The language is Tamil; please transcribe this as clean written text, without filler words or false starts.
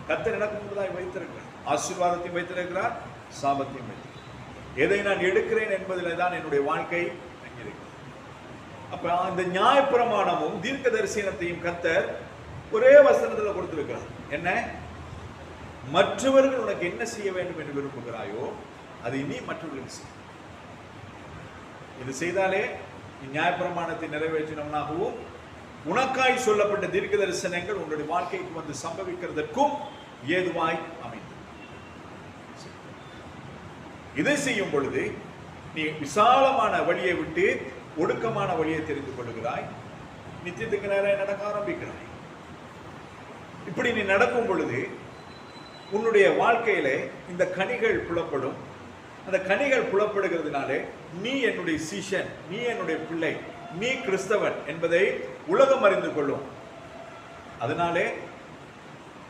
கர்த்தர் எனக்கு முன்பதாய் வைத்திருக்கிறார். ஆசீர்வாதத்தையும் வைத்திருக்கிறார், சாபத்தையும் வைத்திருக்கிறார். எதை நான் எடுக்கிறேன் என்பதில் தான் என்னுடைய வாழ்க்கை தங்கியிருக்கிறது. அப்ப அந்த நியாயப்பிரமாணமும் தீர்க்க தரிசனத்தையும் கர்த்தர் ஒரே வசனத்துல கொடுத்திருக்கிறார். என்ன? மற்றவர்கள் உனக்கு என்ன செய்ய வேண்டும் என்று விரும்புகிறாயோ அதை நீ மற்றவர்களுக்கு செய். இது செய்தாலே நியாயப்பிரமாணத்தை நிறைவேற்றினவனாகவும் உனக்காய் சொல்லப்பட்ட தீர்க்க தரிசனங்கள் உன்னுடைய வாழ்க்கைக்கு வந்து சம்பவிக்கிறதற்கும் ஏதுவாய் அமைந்தது. இதை செய்யும் பொழுது நீ விசாலமான வழியை விட்டு ஒடுக்கமான வழியை தெரிந்து கொள்கிறாய். நித்தியத்துக்கு நேரம் நடக்க ஆரம்பிக்கிறாய். இப்படி நீ நடக்கும் பொழுது உன்னுடைய வாழ்க்கையில இந்த கனிகள் புலப்படும். அந்த கனிகள் புலப்படுகிறதுனாலே நீ என்னுடைய சீஷன், நீ என்னுடைய பிள்ளை, நீ கிறிஸ்தவன் என்பதை உலகம் அறிந்து கொள்ளும். அதனாலே